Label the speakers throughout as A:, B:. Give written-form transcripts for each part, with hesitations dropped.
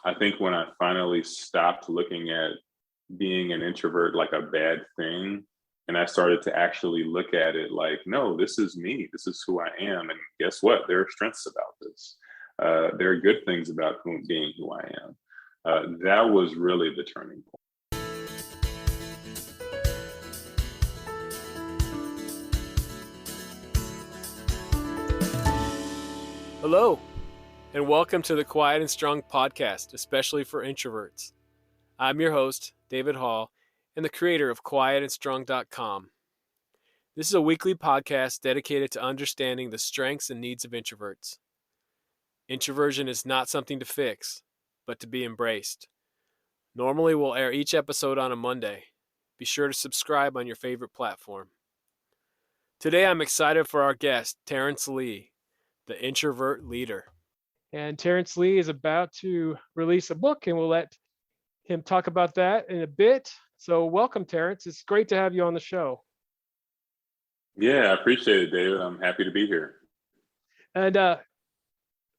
A: I think when I finally stopped looking at being an introvert like a bad thing, and I started to actually look at it like, no, this is me. This is who I am. And guess what? There are strengths about this. There are good things about being who I am. That was really the turning point.
B: Hello, and welcome to the Quiet and Strong podcast, especially for introverts. I'm your host, David Hall, and the creator of quietandstrong.com. This is a weekly podcast dedicated to understanding the strengths and needs of introverts. Introversion is not something to fix, but to be embraced. Normally, we'll air each episode on a Monday. Be sure to subscribe on your favorite platform. Today, I'm excited for our guest, Terrance Lee, the Introvert Leader. And Terrance Lee is about to release a book, and we'll let him talk about that in a bit. So welcome, Terrance. It's great to have you on the show.
A: Yeah, I appreciate it, David. I'm happy to be here.
B: And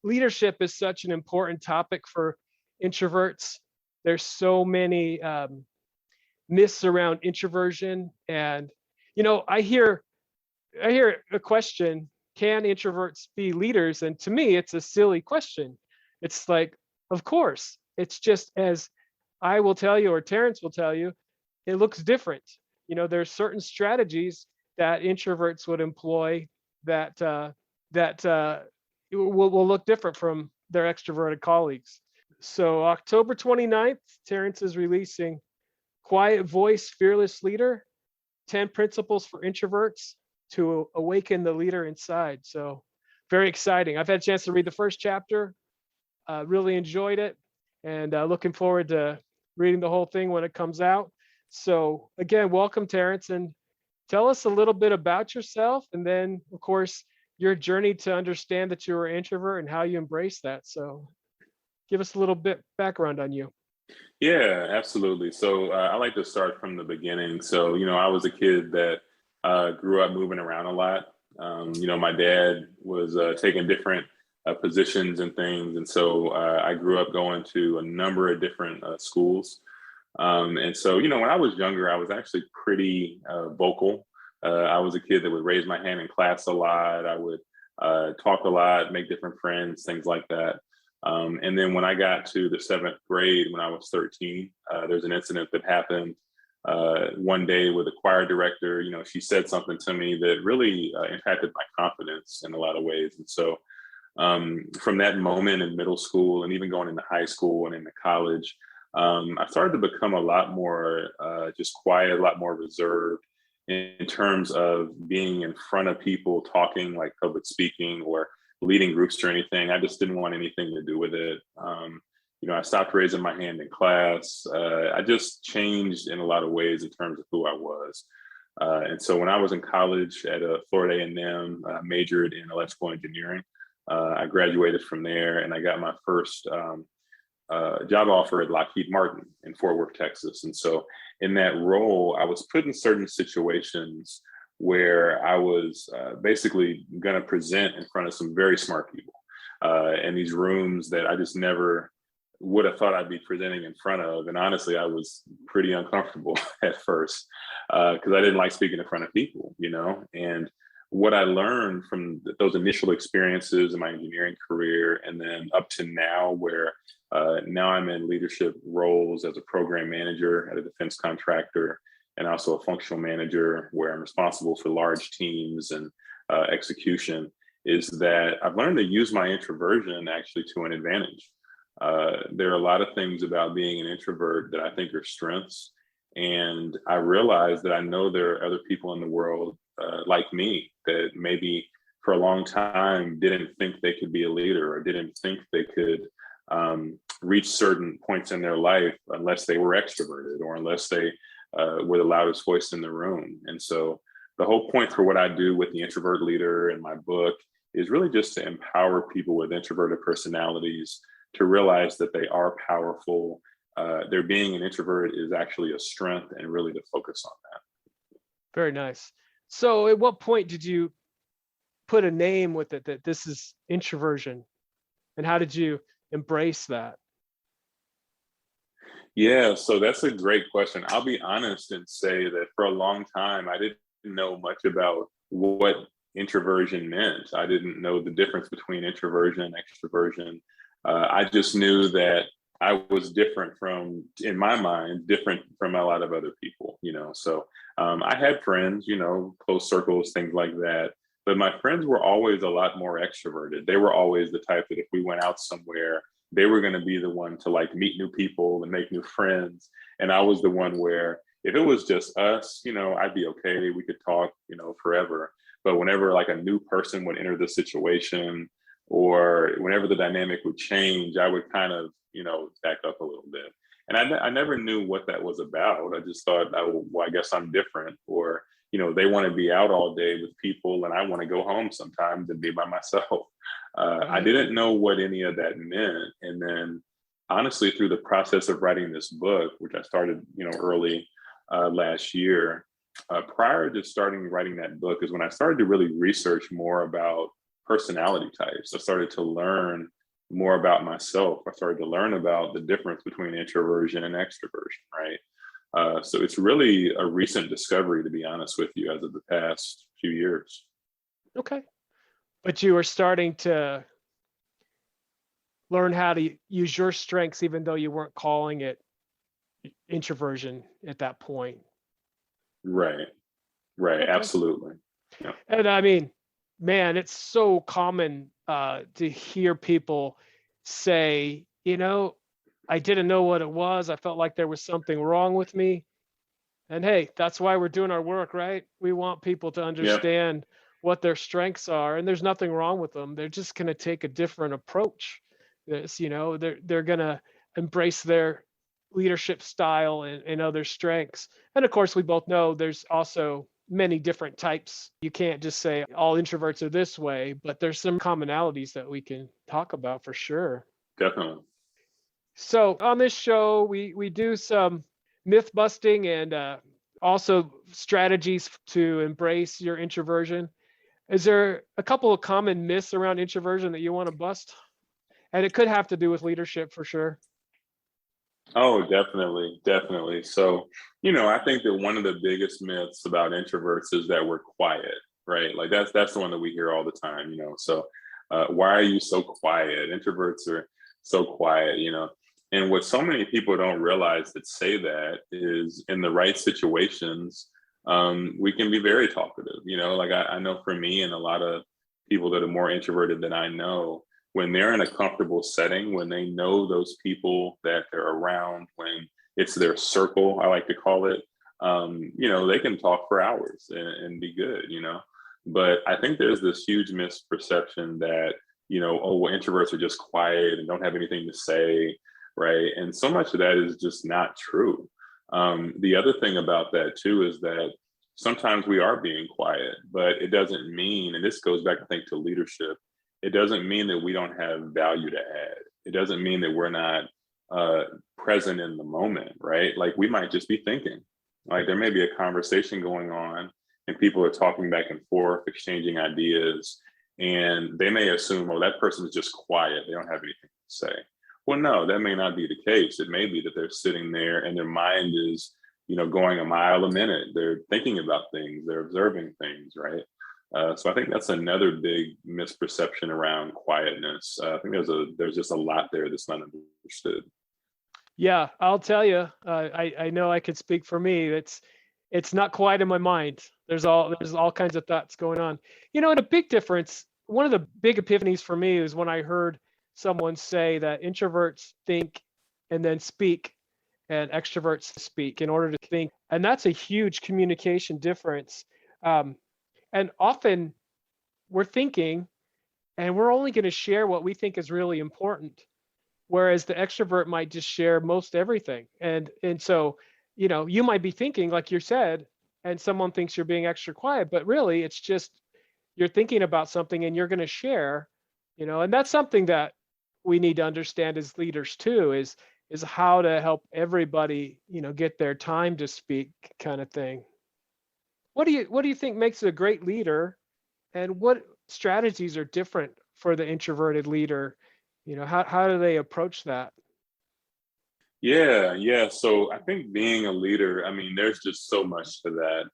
B: leadership is such an important topic for introverts. There's so many myths around introversion. And, I hear a question, can introverts be leaders? And to me, it's a silly question. It's like, of course, it's just as I will tell you, or Terrance will tell you, it looks different. There's certain strategies that introverts would employ that will look different from their extroverted colleagues. So October 29th, Terrance is releasing Quiet Voice, Fearless Leader, 10 Principles for Introverts to Awaken the Leader Inside. So very exciting. I've had a chance to read the first chapter, really enjoyed it, and looking forward to reading the whole thing when it comes out. So again, welcome, Terrance, and tell us a little bit about yourself, and then, of course, your journey to understand that you're an introvert and how you embrace that. So give us a little bit background on you.
A: Yeah, absolutely. So I like to start from the beginning. So, I was a kid that grew up moving around a lot. My dad was taking different positions and things. And so I grew up going to a number of different schools. And so, when I was younger, I was actually pretty vocal. I was a kid that would raise my hand in class a lot. I would talk a lot, make different friends, things like that. And then when I got to the 7th grade, when I was 13, there's an incident that happened one day with a choir director. She said something to me that really impacted my confidence in a lot of ways. And so from that moment in middle school and even going into high school and into college, I started to become a lot more just quiet, a lot more reserved in terms of being in front of people, talking, like public speaking or leading groups or anything. I just didn't want anything to do with it. I stopped raising my hand in class. I just changed in a lot of ways in terms of who I was. And so when I was in college at Florida A&M, I majored in electrical engineering. I graduated from there, and I got my first job offer at Lockheed Martin in Fort Worth, Texas. And so in that role, I was put in certain situations where I was basically going to present in front of some very smart people in these rooms that I just never would have thought I'd be presenting in front of. And honestly, I was pretty uncomfortable at first because I didn't like speaking in front of people, and what I learned from those initial experiences in my engineering career, and then up to now, where now I'm in leadership roles as a program manager at a defense contractor, and also a functional manager where I'm responsible for large teams and execution, is that I've learned to use my introversion actually to an advantage. There are a lot of things about being an introvert that I think are strengths. And I realized that I know there are other people in the world like me that maybe for a long time didn't think they could be a leader or didn't think they could reach certain points in their life unless they were extroverted or unless they were the loudest voice in the room. And so the whole point for what I do with the Introvert Leader and my book is really just to empower people with introverted personalities to realize that they are powerful. Their being an introvert is actually a strength, and really to focus on that.
B: Very nice. So at what point did you put a name with it that this is introversion? And how did you embrace that?
A: Yeah, so that's a great question. I'll be honest and say that for a long time, I didn't know much about what introversion meant. I didn't know the difference between introversion and extroversion. I just knew that I was different from, in my mind, different from a lot of other people, So I had friends, close circles, things like that. But my friends were always a lot more extroverted. They were always the type that if we went out somewhere, they were going to be the one to like meet new people and make new friends. And I was the one where if it was just us, I'd be okay. We could talk, forever. But whenever like a new person would enter the situation or whenever the dynamic would change, I would kind of, back up a little bit. And I never knew what that was about. I just thought, oh, well, I guess I'm different. Or, they want to be out all day with people and I want to go home sometimes and be by myself. I didn't know what any of that meant. And then honestly, through the process of writing this book, which I started, early last year, prior to starting writing that book is when I started to really research more about personality types. I started to learn more about myself. I started to learn about the difference between introversion and extroversion, right? So it's really a recent discovery, to be honest with you, as of the past few years.
B: Okay. But you were starting to learn how to use your strengths, even though you weren't calling it introversion at that point.
A: Right. Okay. Absolutely.
B: Yeah. And I mean, man, it's so common to hear people say, I didn't know what it was. I felt like there was something wrong with me. And hey, that's why we're doing our work, right? We want people to understand what their strengths are, and there's nothing wrong with them. They're just going to take a different approach. They're going to embrace their leadership style and other strengths. And of course, we both know there's also many different types. You can't just say all introverts are this way, but there's some commonalities that we can talk about for sure.
A: Definitely.
B: So on this show, we do some myth busting and also strategies to embrace your introversion. Is there a couple of common myths around introversion that you want to bust? And it could have to do with leadership for sure.
A: Oh, definitely. Definitely. So, I think that one of the biggest myths about introverts is that we're quiet, right? Like that's the one that we hear all the time, So why are you so quiet? Introverts are so quiet, And what so many people don't realize that say that is in the right situations, we can be very talkative, Like I know for me and a lot of people that are more introverted than I know, when they're in a comfortable setting, when they know those people that they're around, when it's their circle, I like to call it, they can talk for hours and be good, But I think there's this huge misperception that, well, introverts are just quiet and don't have anything to say, right? And so much of that is just not true. The other thing about that too is that sometimes we are being quiet, but it doesn't mean, and this goes back, I think, to leadership, it doesn't mean that we don't have value to add. It doesn't mean that we're not present in the moment, right? Like we might just be thinking, like there may be a conversation going on and people are talking back and forth, exchanging ideas, and they may assume, oh, that person is just quiet. They don't have anything to say. Well, no, that may not be the case. It may be that they're sitting there and their mind is, going a mile a minute. They're thinking about things, they're observing things, right? So I think that's another big misperception around quietness. I think there's just a lot there that's not understood.
B: Yeah, I'll tell you. I know I could speak for me. It's not quiet in my mind. There's all kinds of thoughts going on. And a big difference. One of the big epiphanies for me is when I heard someone say that introverts think and then speak, and extroverts speak in order to think, and that's a huge communication difference. And often we're thinking and we're only going to share what we think is really important, whereas the extrovert might just share most everything. And so, you might be thinking, like you said, and someone thinks you're being extra quiet, but really it's just you're thinking about something and you're going to share, and that's something that we need to understand as leaders too, is how to help everybody, get their time to speak kind of thing. What do you think makes a great leader, and what strategies are different for the introverted leader? How do they approach that?
A: Yeah. So I think being a leader, I mean, there's just so much to that.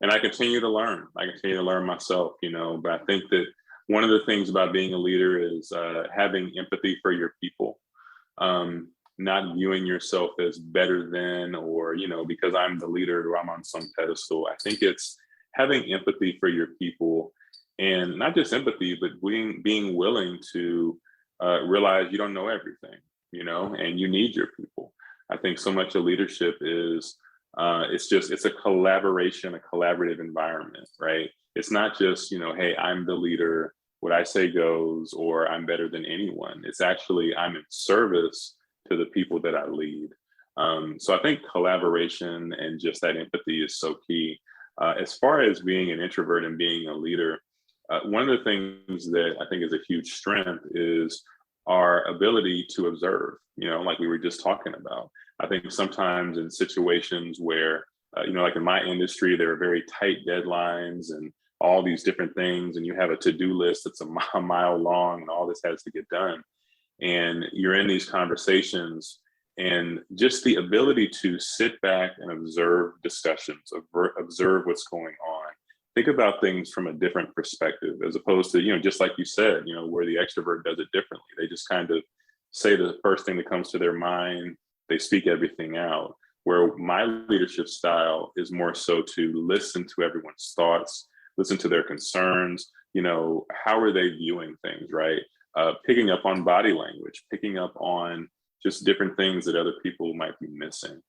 A: And I continue to learn. I continue to learn myself, but I think that one of the things about being a leader is having empathy for your people, not viewing yourself as better than, or, because I'm the leader or I'm on some pedestal. I think it's having empathy for your people, and not just empathy, but being willing to realize you don't know everything, and you need your people. I think so much of leadership is it's a collaboration, a collaborative environment, right? It's not just, hey, I'm the leader, what I say goes, or I'm better than anyone. It's actually I'm in service to the people that I lead. So I think collaboration and just that empathy is so key. As far as being an introvert and being a leader, one of the things that I think is a huge strength is our ability to observe, like we were just talking about. I think sometimes in situations where, like in my industry, there are very tight deadlines and all these different things, and you have a to-do list that's a mile long and all this has to get done. And you're in these conversations, and just the ability to sit back and observe discussions, observe what's going on, think about things from a different perspective, as opposed to, just like you said, where the extrovert does it differently. They just kind of say the first thing that comes to their mind, they speak everything out. Where my leadership style is more so to listen to everyone's thoughts, listen to their concerns, how are they viewing things, right? Picking up on body language, picking up on just different things that other people might be missing.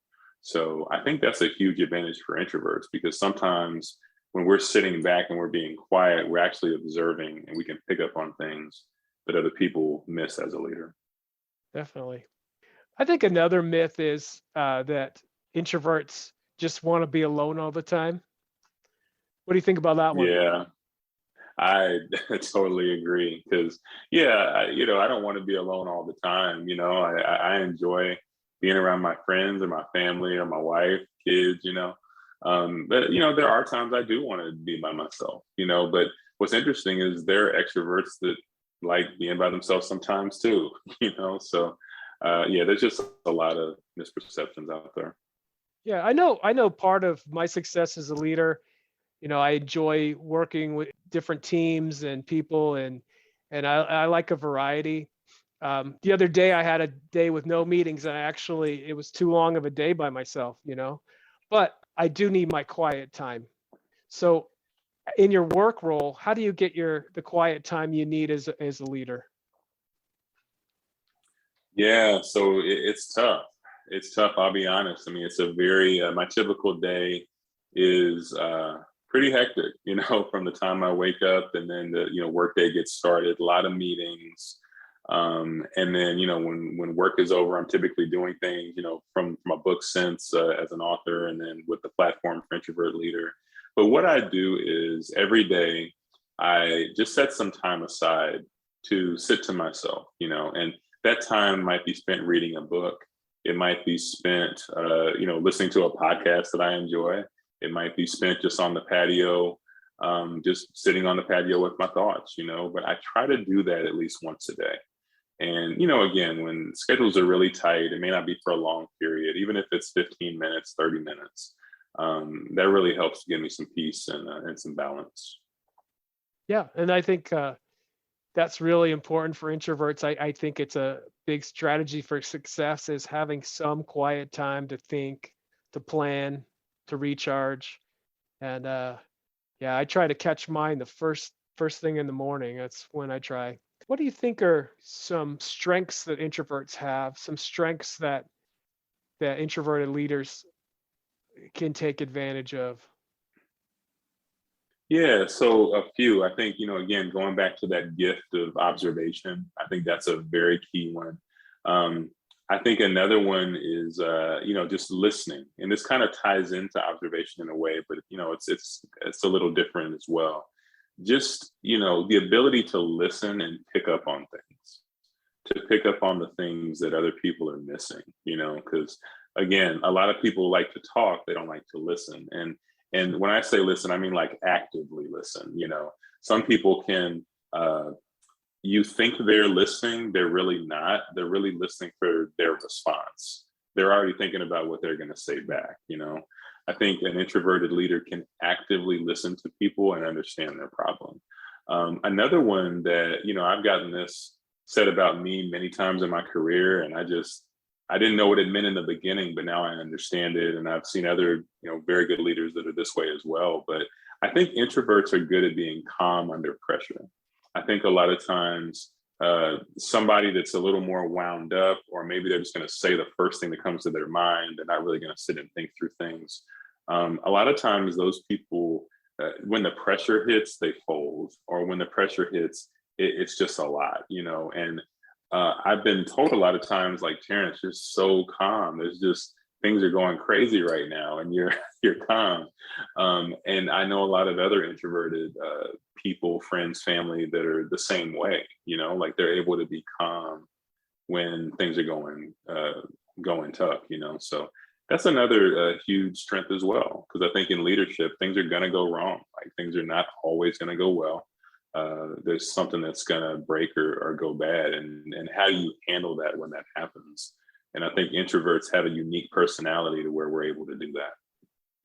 A: So I think that's a huge advantage for introverts, because sometimes when we're sitting back and we're being quiet, we're actually observing and we can pick up on things that other people miss as a leader.
B: Definitely. I think another myth is that introverts just want to be alone all the time. What do you think about that one?
A: Yeah, I totally agree. Because, I don't want to be alone all the time. I enjoy being around my friends or my family or my wife, kids, but, there are times I do want to be by myself, but what's interesting is there are extroverts that like being by themselves sometimes too, so there's just a lot of misperceptions out there.
B: Yeah, I know part of my success as a leader, I enjoy working with different teams and people, and I like a variety. The other day I had a day with no meetings, and it was too long of a day by myself, but I do need my quiet time. So in your work role, how do you get the quiet time you need as a leader?
A: Yeah, so it's tough. It's tough. I'll be honest. I mean, it's a very my typical day is pretty hectic. From the time I wake up and then the work day gets started. A lot of meetings, and then when work is over, I'm typically doing things from a book sense as an author, and then with the platform for Introvert Leader. But what I do is every day I just set some time aside to sit to myself, and that time might be spent reading a book. It might be spent, listening to a podcast that I enjoy. It might be spent just on the patio, just sitting on the patio with my thoughts, but I try to do that at least once a day. And, again, when schedules are really tight, it may not be for a long period, even if it's 15 minutes, 30 minutes. That really helps give me some peace and some balance.
B: Yeah, and I think that's really important for introverts. I think it's a big strategy for success is having some quiet time to think, to plan, to recharge. And I try to catch mine the first thing in the morning. That's when I try. What do you think are some strengths that introverts have, some strengths that introverted leaders can take advantage of?
A: Yeah, so a few. I think, again, going back to that gift of observation, I think that's a very key one. I think another one is, just listening, and this kind of ties into observation in a way, but it's a little different as well. Just the ability to listen and pick up on things, to pick up on the things that other people are missing. Because again, a lot of people like to talk, they don't like to listen, and when I say listen, I mean like actively listen. Some people can you think they're listening, they're really not. They're really listening for their response. They're already thinking about what they're going to say back. I think an introverted leader can actively listen to people and understand their problem. Another one that, I've gotten this said about me many times in my career, and I didn't know what it meant in the beginning, but now I understand it. And I've seen other, very good leaders that are this way as well. But I think introverts are good at being calm under pressure. I think a lot of times somebody that's a little more wound up, or maybe they're just going to say the first thing that comes to their mind. They're not really going to sit and think through things. A lot of times those people, when the pressure hits, they fold, or when the pressure hits, it's just a lot, and I've been told a lot of times, like, Terrance, you're so calm. There's just things are going crazy right now, and you're calm. And I know a lot of other introverted people, friends, family that are the same way. Like they're able to be calm when things are going tough. So that's another huge strength as well, because I think in leadership things are going to go wrong. Like things are not always going to go well. There's something that's going to break or go bad, and how do you handle that when that happens? And I think introverts have a unique personality to where we're able to do that.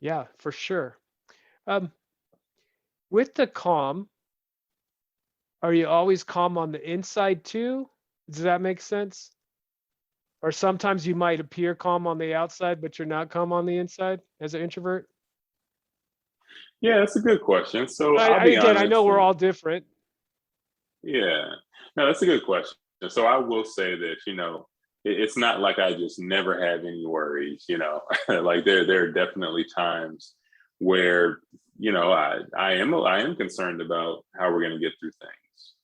B: Yeah, for sure. With the calm, are you always calm on the inside too? Does that make sense? Or sometimes you might appear calm on the outside, but you're not calm on the inside as an introvert?
A: Yeah, that's a good question. So I'll be
B: Again, I
A: honest.
B: know we're all different.
A: Yeah, no, that's a good question. So I will say that, it's not like I just never have any worries, like there are definitely times where, I am concerned about how we're going to get through things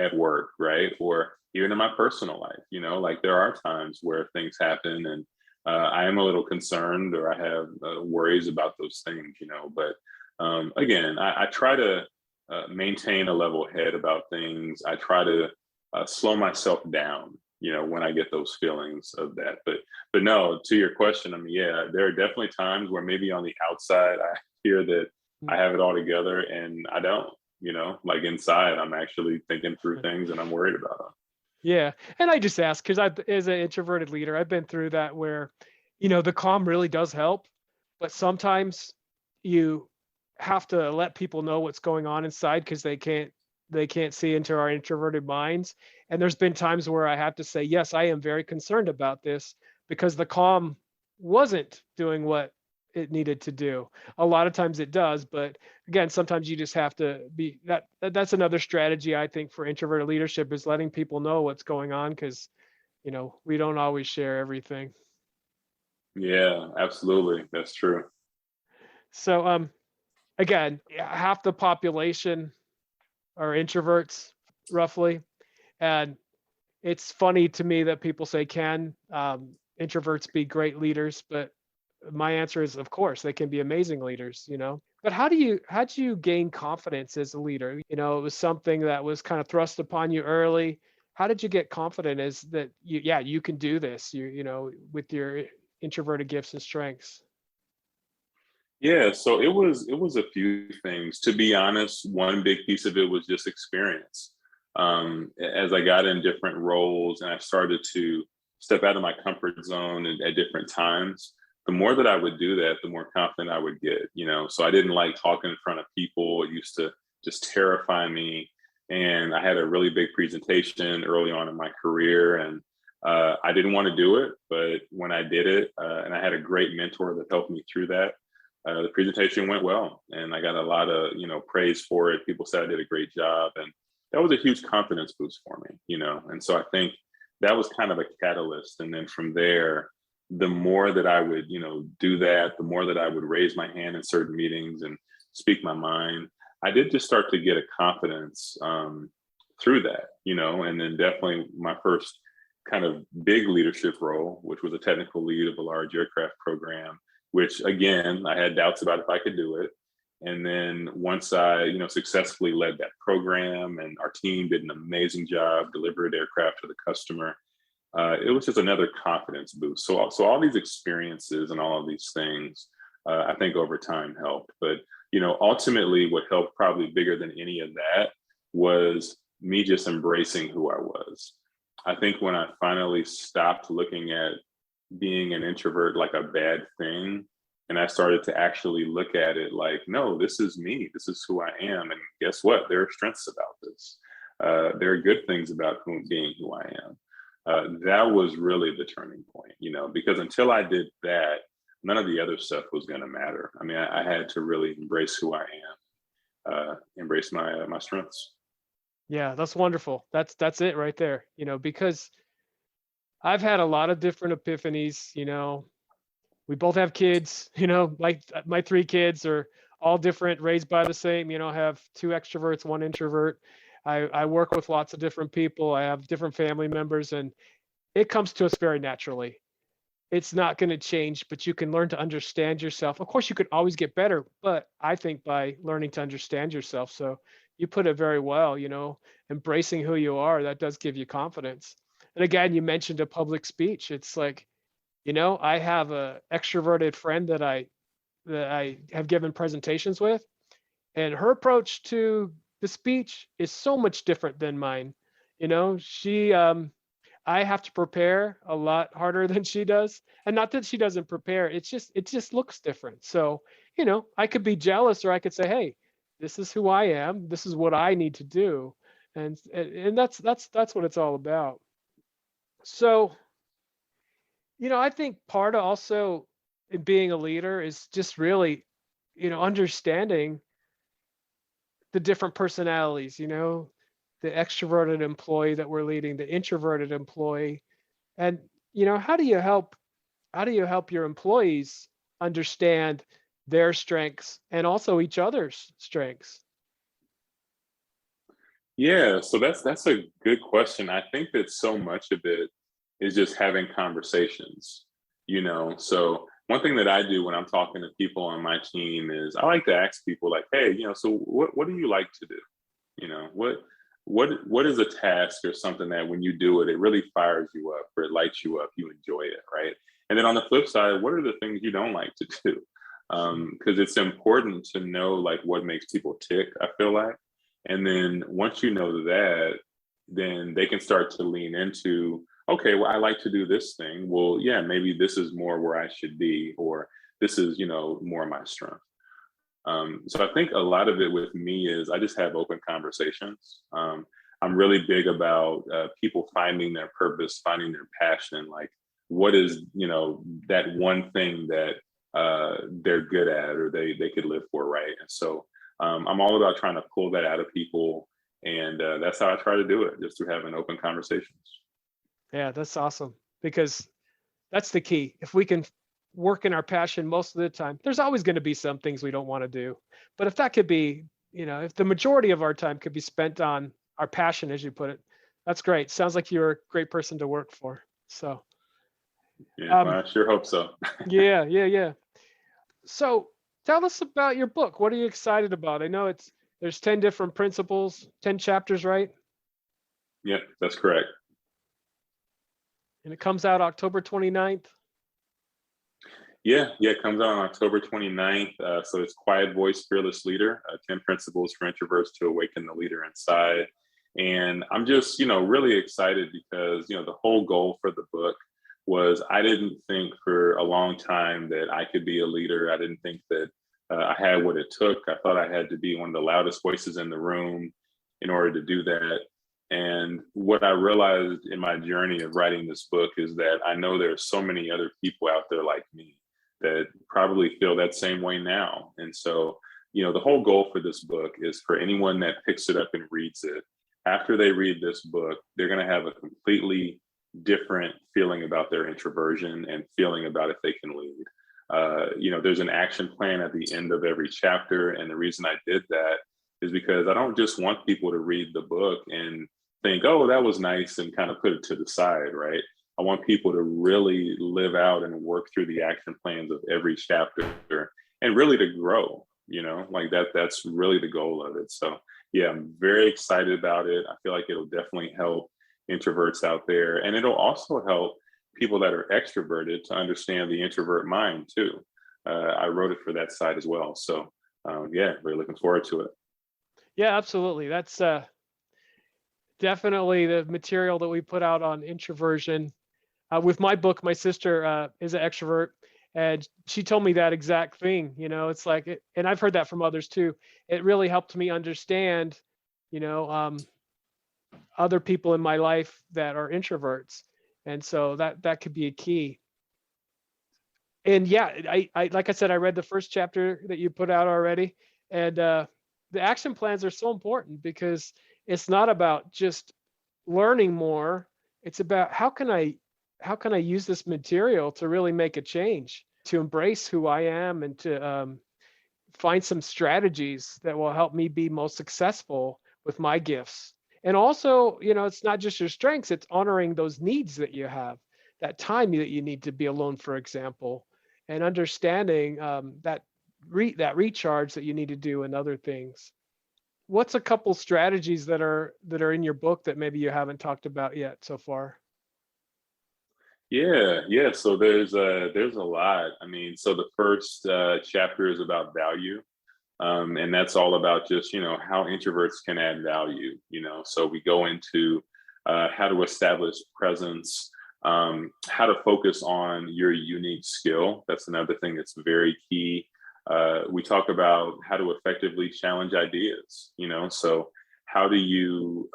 A: at work, right? Or even in my personal life, like there are times where things happen, and I am a little concerned, or I have worries about those things, but again, I try to maintain a level head about things. I try to slow myself down, when I get those feelings of that. But no, to your question, I mean, yeah, there are definitely times where maybe on the outside I hear that I have it all together, and I don't. Like inside, I'm actually thinking through things and I'm worried about them.
B: Yeah. And I just ask because as an introverted leader, I've been through that where, the calm really does help, but sometimes you have to let people know what's going on inside because they can't see into our introverted minds. And there's been times where I have to say, yes, I am very concerned about this because the calm wasn't doing what it needed to do. A lot of times it does, but again, sometimes you just have to be that's another strategy I think for introverted leadership is letting people know what's going on because we don't always share everything.
A: Yeah, absolutely. That's true.
B: So again, half the population are introverts roughly, and it's funny to me that people say can introverts be great leaders, but my answer is of course they can be amazing leaders. But how do you gain confidence as a leader? It was something that was kind of thrust upon you early. How did you get confident as that you can do this, with your introverted gifts and strengths?
A: Yeah, so it was a few things. To be honest, one big piece of it was just experience. As I got in different roles and I started to step out of my comfort zone at different times, the more that I would do that, the more confident I would get. So I didn't like talking in front of people. It used to just terrify me. And I had a really big presentation early on in my career, and I didn't want to do it, but when I did it, and I had a great mentor that helped me through that, the presentation went well, and I got a lot of praise for it. People said I did a great job, and that was a huge confidence boost for me. And so I think that was kind of a catalyst. And then from there, the more that I would do that, the more that I would raise my hand in certain meetings and speak my mind, I did just start to get a confidence through that. And then definitely my first kind of big leadership role, which was a technical lead of a large aircraft program, which again, I had doubts about if I could do it. And then once I, successfully led that program and our team did an amazing job, delivered aircraft to the customer, it was just another confidence boost. So all these experiences and all of these things, I think over time helped. But, ultimately what helped probably bigger than any of that was me just embracing who I was. I think when I finally stopped looking at being an introvert like a bad thing, and I started to actually look at it like, no, this is me. This is who I am. And guess what? There are strengths about this. There are good things about being who I am. That was really the turning point, because until I did that, none of the other stuff was going to matter. I mean, I had to really embrace who I am, embrace my strengths.
B: Yeah, that's wonderful. That's it right there. Because I've had a lot of different epiphanies. We both have kids. Like my 3 kids are all different, raised by the same. I have 2 extroverts, 1 introvert. I work with lots of different people. I have different family members, and it comes to us very naturally. It's not going to change, but you can learn to understand yourself. Of course, you can always get better, but I think by learning to understand yourself. So you put it very well, embracing who you are, that does give you confidence. And again, you mentioned a public speech. It's like, I have a extroverted friend that I have given presentations with, and her approach to the speech is so much different than mine. She I have to prepare a lot harder than she does. And not that she doesn't prepare, it just looks different. So, I could be jealous, or I could say, hey, this is who I am. This is what I need to do. And that's what it's all about. So, I think part of also in being a leader is just really, understanding the different personalities, the extroverted employee that we're leading, the introverted employee. And, how do you help your employees understand their strengths and also each other's strengths?
A: Yeah, so that's a good question. I think that so much of it is just having conversations. So one thing that I do when I'm talking to people on my team is I like to ask people like, hey, so what do you like to do? What is a task or something that when you do it, it really fires you up or it lights you up, you enjoy it, right? And then on the flip side, what are the things you don't like to do? Because it's important to know like what makes people tick, I feel like. And then once you know that, then they can start to lean into, okay, well, I like to do this thing. Well, yeah, maybe this is more where I should be, or this is, more my strength. So I think a lot of it with me is I just have open conversations. I'm really big about people finding their purpose, finding their passion. Like, what is, that one thing that they're good at or they could live for, right? And so I'm all about trying to pull that out of people. And that's how I try to do it, just through having open conversations.
B: Yeah, that's awesome, because that's the key. If we can work in our passion most of the time, there's always going to be some things we don't want to do. But if that could be, if the majority of our time could be spent on our passion, as you put it, that's great. Sounds like you're a great person to work for. So,
A: Yeah, well, I sure hope so.
B: yeah, yeah, yeah. So tell us about your book. What are you excited about? I know there's 10 different principles, 10 chapters, right?
A: Yep, that's correct.
B: And it comes out October 29th.
A: Yeah, it comes out on October 29th. So it's Quiet Voice, Fearless Leader, 10 Principles for Introverts to Awaken the Leader Inside. And I'm just, really excited because, the whole goal for the book was I didn't think for a long time that I could be a leader. I didn't think that I had what it took. I thought I had to be one of the loudest voices in the room in order to do that. And what I realized in my journey of writing this book is that I know there are so many other people out there like me that probably feel that same way now. And so, the whole goal for this book is for anyone that picks it up and reads it. After they read this book, they're going to have a completely different feeling about their introversion and feeling about if they can lead. There's an action plan at the end of every chapter. And the reason I did that is because I don't just want people to read the book and think, oh, that was nice, and kind of put it to the side, right? I want people to really live out and work through the action plans of every chapter and really to grow, like that's really the goal of it. So yeah, I'm very excited about it. I feel like it'll definitely help introverts out there. And it'll also help people that are extroverted to understand the introvert mind too. I wrote it for that side as well. So yeah, really looking forward to it.
B: Yeah, absolutely. That's definitely the material that we put out on introversion. With my book, my sister is an extrovert, and she told me that exact thing. It's like, and I've heard that from others too. It really helped me understand, you know, other people in my life that are introverts, and so that could be a key. And yeah, I like I said, I read the first chapter that you put out already, and the action plans are so important because it's not about just learning more. It's about how can I use this material to really make a change, to embrace who I am, and to find some strategies that will help me be most successful with my gifts. And also, it's not just your strengths, it's honoring those needs that you have, that time that you need to be alone, for example, and understanding that recharge that you need to do and other things. What's a couple strategies that are in your book that maybe you haven't talked about yet so far?
A: Yeah. So there's a lot. I mean, so the first chapter is about value. And that's all about just, how introverts can add value, So we go into how to establish presence, how to focus on your unique skill. That's another thing that's very key. We talk about how to effectively challenge ideas, So how do you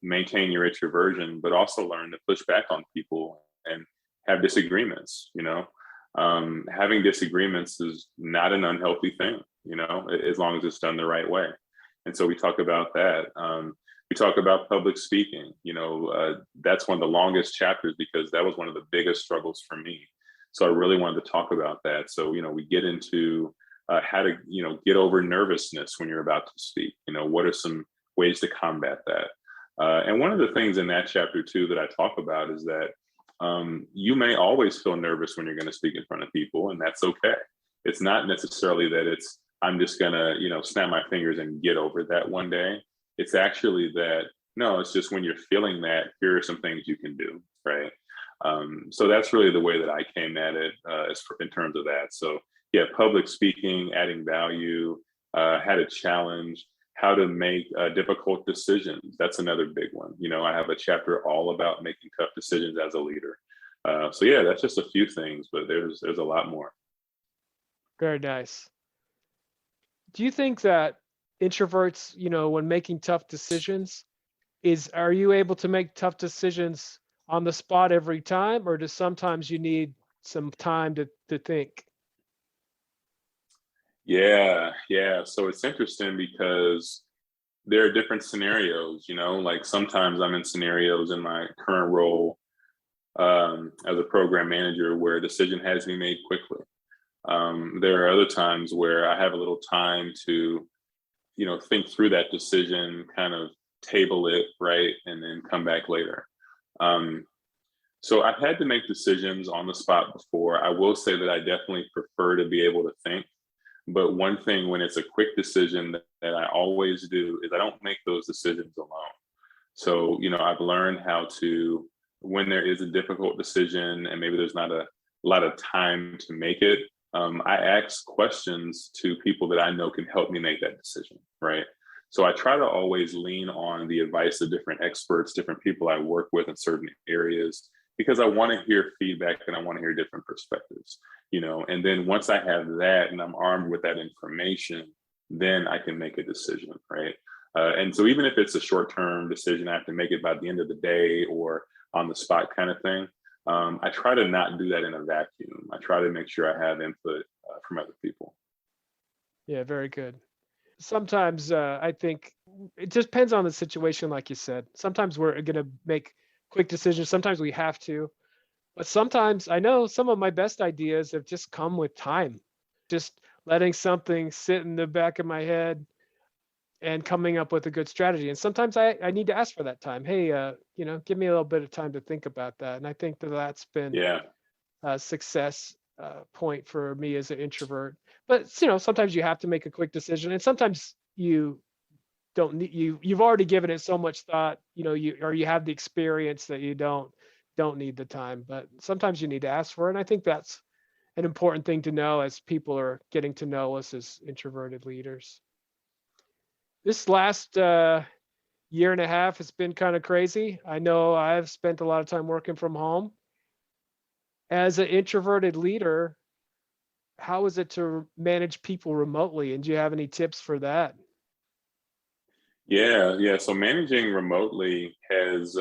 A: maintain your introversion, but also learn to push back on people and have disagreements, Having disagreements is not an unhealthy thing, as long as it's done the right way. And so we talk about that. We talk about public speaking. That's one of the longest chapters because that was one of the biggest struggles for me. So I really wanted to talk about that. So, we get into how to, get over nervousness when you're about to speak. What are some ways to combat that? And one of the things in that chapter too that I talk about is that you may always feel nervous when you're going to speak in front of people, and that's okay. It's not necessarily that I'm just going to, snap my fingers and get over that one day. It's actually that, no, it's just when you're feeling that, here are some things you can do, right? So that's really the way that I came at it in terms of that. So yeah, public speaking, adding value, how to challenge, how to make difficult decisions. That's another big one. I have a chapter all about making tough decisions as a leader. So yeah, that's just a few things, but there's a lot more.
B: Very nice. Do you think that introverts, when making tough decisions, are you able to make tough decisions on the spot every time, or does sometimes you need some time to think?
A: Yeah. So it's interesting because there are different scenarios, like sometimes I'm in scenarios in my current role as a program manager where a decision has to be made quickly. There are other times where I have a little time to, think through that decision, kind of table it, right, and then come back later. So I've had to make decisions on the spot before. I will say that I definitely prefer to be able to think. But one thing when it's a quick decision that I always do is I don't make those decisions alone. So, I've learned how to, when there is a difficult decision and maybe there's not a lot of time to make it, I ask questions to people that I know can help me make that decision, right? So I try to always lean on the advice of different experts, different people I work with in certain areas, because I want to hear feedback and I want to hear different perspectives, and then once I have that and I'm armed with that information, then I can make a decision, right? And so even if it's a short-term decision, I have to make it by the end of the day or on the spot kind of thing. I try to not do that in a vacuum. I try to make sure I have input from other people.
B: Yeah, very good. Sometimes I think it just depends on the situation, like you said. Sometimes we're going to make quick decisions. Sometimes we have to. But sometimes I know some of my best ideas have just come with time, just letting something sit in the back of my head and coming up with a good strategy. And sometimes I need to ask for that time. Hey, give me a little bit of time to think about that. And I think that's been
A: Yeah.
B: a success point for me as an introvert. But sometimes you have to make a quick decision, and sometimes you don't need you've already given it so much thought, you have the experience that you don't need the time. But sometimes you need to ask for it. And I think that's an important thing to know as people are getting to know us as introverted leaders. This last year and a half has been kind of crazy. I know I've spent a lot of time working from home. As an introverted leader, how is it to manage people remotely? And do you have any tips for that?
A: Yeah. So managing remotely has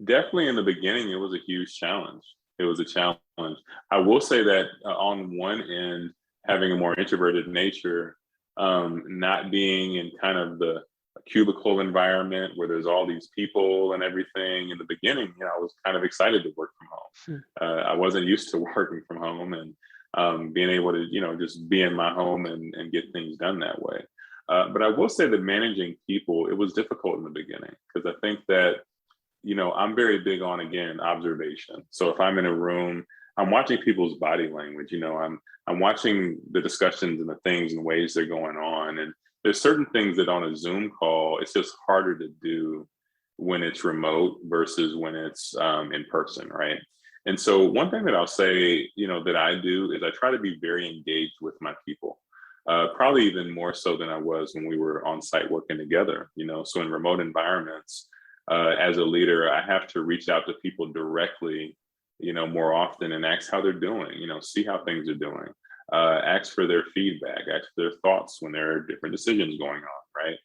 A: definitely in the beginning, it was a huge challenge. It was a challenge. I will say that on one end, having a more introverted nature, not being in kind of the cubicle environment where there's all these people and everything. In the beginning, I was kind of excited to work from home.
B: Hmm.
A: I wasn't used to working from home and being able to, just be in my home and get things done that way. But I will say that managing people, it was difficult in the beginning because I think that I'm very big on, again, observation. So if I'm in a room, I'm watching people's body language. I'm watching the discussions and the things and ways they're going on. And there's certain things that on a Zoom call, it's just harder to do when it's remote versus when it's in person, right? And so one thing that I'll say, that I do is I try to be very engaged with my people. Probably even more so than I was when we were on site working together. So in remote environments, as a leader, I have to reach out to people directly, more often and ask how they're doing, see how things are doing, ask for their feedback, ask for their thoughts when there are different decisions going on, right?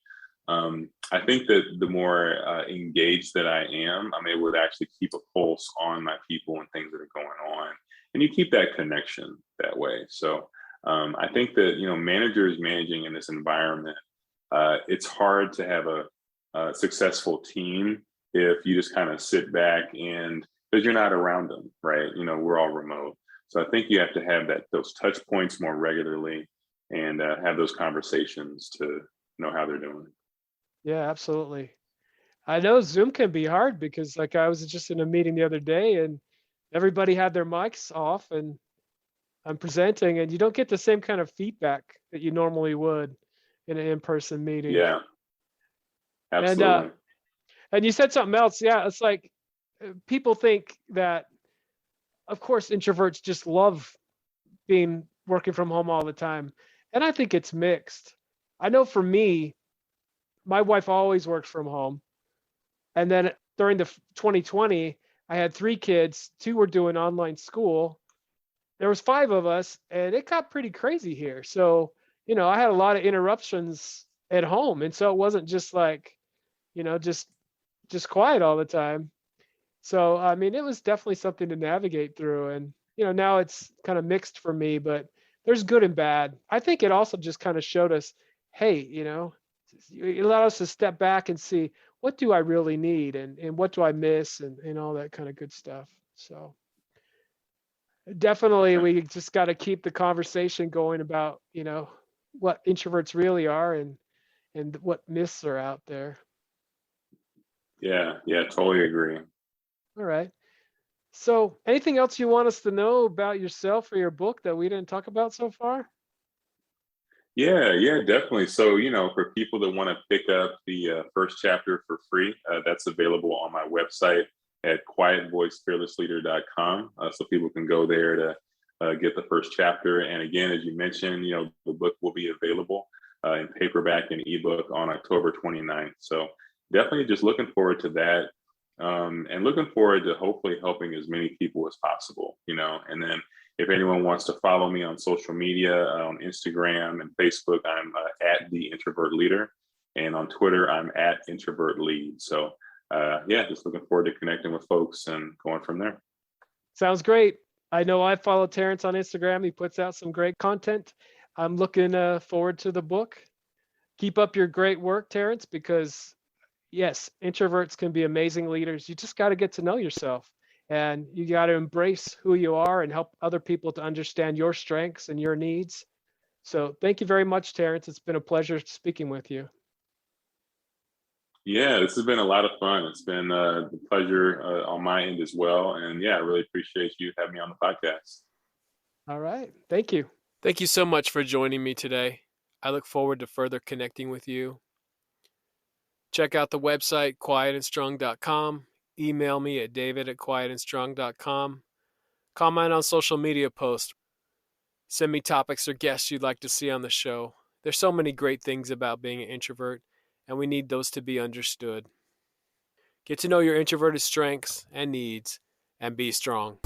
A: I think that the more engaged that I am, I'm able to actually keep a pulse on my people and things that are going on. And you keep that connection that way. So I think that, managers managing in this environment, it's hard to have a successful team if you just kind of sit back and because you're not around them, right? We're all remote. So I think you have to have those touch points more regularly and have those conversations to know how they're doing.
B: Yeah, absolutely. I know Zoom can be hard because, like, I was just in a meeting the other day and everybody had their mics off and I'm presenting, and you don't get the same kind of feedback that you normally would in an in-person meeting.
A: Yeah,
B: And
A: absolutely.
B: and you said something else. Yeah, it's like people think that, of course, introverts just love being working from home all the time, and I think it's mixed. I know for me, my wife always worked from home, and then during the 2020, I had 3 kids. 2 were doing online school. There was 5 of us, and it got pretty crazy here. So, I had a lot of interruptions at home, and so it wasn't just like, just quiet all the time. So, I mean, it was definitely something to navigate through. And, now it's kind of mixed for me, but there's good and bad. I think it also just kind of showed us, hey, it allowed us to step back and see what do I really need and what do I miss and all that kind of good stuff. So definitely we just got to keep the conversation going about, what introverts really are and what myths are out there.
A: Yeah, totally agree.
B: All right. So, anything else you want us to know about yourself or your book that we didn't talk about so far?
A: Yeah, definitely. So, for people that want to pick up the first chapter for free, that's available on my website at quietvoicefearlessleader.com. So people can go there to get the first chapter. And again, as you mentioned, the book will be available in paperback and ebook on October 29th. So definitely just looking forward to that. And looking forward to hopefully helping as many people as possible, and then if anyone wants to follow me on social media, on Instagram and Facebook, I'm at the Introvert Leader. And on Twitter, I'm at Introvert Lead. So yeah, just looking forward to connecting with folks and going from there.
B: Sounds great. I know I follow Terrance on Instagram. He puts out some great content. I'm looking forward to the book. Keep up your great work, Terrance, because yes, introverts can be amazing leaders. You just got to get to know yourself and you got to embrace who you are and help other people to understand your strengths and your needs. So thank you very much, Terrance. It's been a pleasure speaking with you.
A: Yeah, this has been a lot of fun. It's been a pleasure on my end as well. And yeah, I really appreciate you having me on the podcast.
B: All right. Thank you. Thank you so much for joining me today. I look forward to further connecting with you. Check out the website, quietandstrong.com. Email me at david@quietandstrong.com. Comment on social media posts. Send me topics or guests you'd like to see on the show. There's so many great things about being an introvert, and we need those to be understood. Get to know your introverted strengths and needs, and be strong.